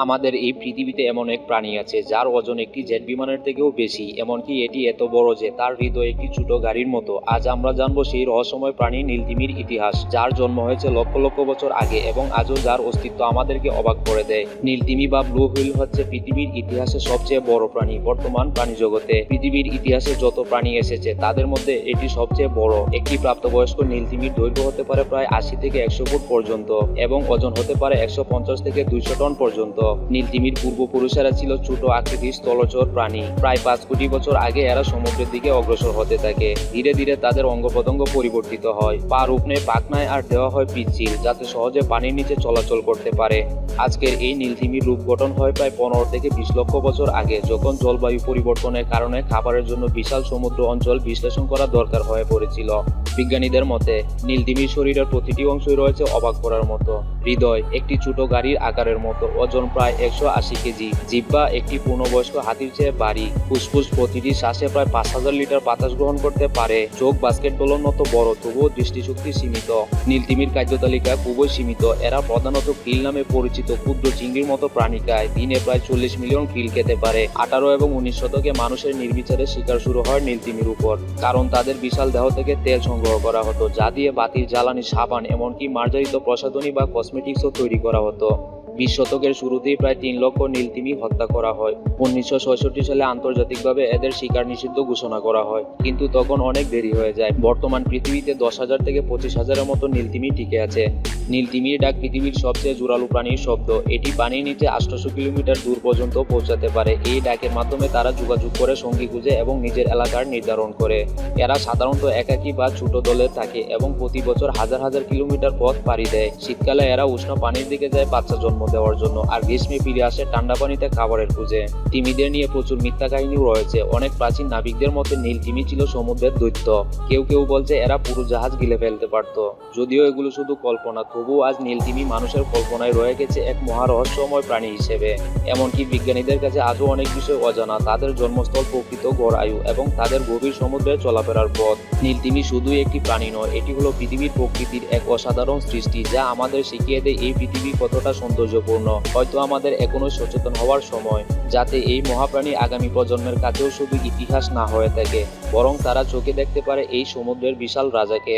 আমাদের এই পৃথিবীতে এমন এক প্রাণী আছে যার ওজন একটি জেট বিমানের থেকেও বেশি, এমনকি এটি এত বড় যে তার হৃদয় একটি ছোট গাড়ির মতো। আজ আমরা জানবো সেই রহস্যময় প্রাণী নীলতিমির ইতিহাস, যার জন্ম হয়েছে লক্ষ লক্ষ বছর আগে এবং আজও যার অস্তিত্ব আমাদেরকে অবাক করে দেয়। নীলতিমি বা ব্লু হুইল হচ্ছে পৃথিবীর ইতিহাসে সবচেয়ে বড় প্রাণী। বর্তমান প্রাণী জগতে পৃথিবীর ইতিহাসে যত প্রাণী এসেছে তাদের মধ্যে এটি সবচেয়ে বড়। একটি প্রাপ্তবয়স্ক নীলতিমির দৈর্ঘ্য হতে পারে প্রায় 80 থেকে 100 ফুট পর্যন্ত এবং ওজন হতে পারে 150 থেকে 200 টন পর্যন্ত। নীলতিমির পূর্বপুরুষেরা ছিল ছোট আকৃতির স্থলচর প্রাণী। প্রায় 5 কোটি বছর আগে এরা সমুদ্রের দিকে অগ্রসর হতে থাকে। ধীরে ধীরে তাদের অঙ্গ প্রত্যঙ্গ পরিবর্তিত হয়, পা রূপ নেয় পাখনায় আর দেওয়া হয় পিচ্ছিল, যাতে সহজে পানির নিচে চলাচল করতে পারে। আজকের এই নীলতিমির রূপ গঠন হয় প্রায় 15 থেকে 20 লক্ষ বছর আগে, যখন জলবায়ু পরিবর্তনের কারণে খাবারের জন্য বিশাল সমুদ্র অঞ্চল বিশ্লেষণ করা দরকার হয়ে পড়েছিল। বিজ্ঞানীদের মতে নীলতিমির শরীরের প্রতিটি অংশই রয়েছে অবাক করার মতো। হৃদয় একটি ছোট গাড়ির আকারের মতো, ওজন প্রায় 180 কেজি। জিহ্বা একটি পূর্ণবয়স্ক হাতির চেয়ে ভারী। ফুসফুস প্রতিটি শ্বাসে প্রায় 5000 লিটার বাতাস গ্রহণ করতে পারে। চোখ বাস্কেটবলের মতো বড়, তবুও দৃষ্টিশক্তি সীমিত। নীলতিমির খাদ্য তালিকা খুবই সীমিত। এরা প্রধানত krill নামে পরিচিত ক্ষুদ্র চিংড়ির মতো প্রাণী খায়। দিনে প্রায় 40 মিলিয়ন krill খেতে পারে। 18 এবং 19 শতকে মানুষের নির্বিচারে শিকার শুরু হয় নীলতিমির উপর, কারণ তাদের বিশাল দেহ থেকে তেল সংগ্রহ করা হতো, যা দিয়ে বাতির জ্বালানি, সাবান, এমনকি মার্জারিত প্রসাধনী বা কসমেটিক্সও তৈরি করা হতো। 20 শতকের শুরুতেই প্রায় 3 লক্ষ নীলতিমি হত্যা করা হয়। 1966 সালে আন্তর্জাতিকভাবে এদের শিকার নিষিদ্ধ ঘোষণা করা হয়, কিন্তু তখন অনেক দেরি হয়ে যায়। বর্তমান পৃথিবীতে 10,000 থেকে 25,000-এর মতো নীলতিমি টিকে আছে। নীলতিমির ডাক পৃথিবীর সবচেয়ে জোরালো প্রাণীর শব্দ। এটি পানির নিচে 800 কিলোমিটার দূর পর্যন্ত পৌঁছাতে পারে। এই ডাকের মাধ্যমে তারা যোগাযোগ করে, সঙ্গী খুঁজে এবং নিজের এলাকার নির্ধারণ করে। এরা সাধারণত একাকী বা ছোট দলে থাকে এবং প্রতি বছর হাজার হাজার কিলোমিটার পথ পাড়ি দেয়। শীতকালে এরা উষ্ণ পানির দিকে যায় বাচ্চা জন্ম দেওয়ার জন্য, আর গ্রীষ্মে ফিরে আসে ঠান্ডা পানিতে খাবারের খুঁজে। তিমিদের নিয়ে প্রচুর মিথ্যা কাহিনীও রয়েছে। অনেক প্রাচীন নাবিকদের মতে নীলতিমি ছিল সমুদ্রের দৈত্য। কেউ কেউ বলছে এরা পুরো জাহাজ গিলে ফেলতে পারত। যদিও এগুলো শুধু কল্পনা, তবুও আজ নীলতিমি মানুষের কল্পনায় রয়ে গেছে এক মহারহস্যময় প্রাণী হিসেবে। এমনকি বিজ্ঞানীদের কাছে আজও অনেক বিষয় অজানা। তাদের জন্মস্থল, প্রকৃত গড় আয়ু এবং তাদের গভীর সমুদ্রে চলাফেরার পথ। নীলতিমি শুধুই একটি প্রাণী নয়, এটি হলো পৃথিবীর প্রকৃতির এক অসাধারণ সৃষ্টি, যা আমাদের শিখিয়ে দেয় এই পৃথিবী কতটা সৌন্দর্যপূর্ণ। হয়তো আমাদের এখনই সচেতন হওয়ার সময়, যাতে এই মহাপ্রাণী আগামী প্রজন্মের কাছেও শুধু ইতিহাস না হয়ে থাকে, বরং তারা চোখে দেখতে পারে এই সমুদ্রের বিশাল রাজাকে।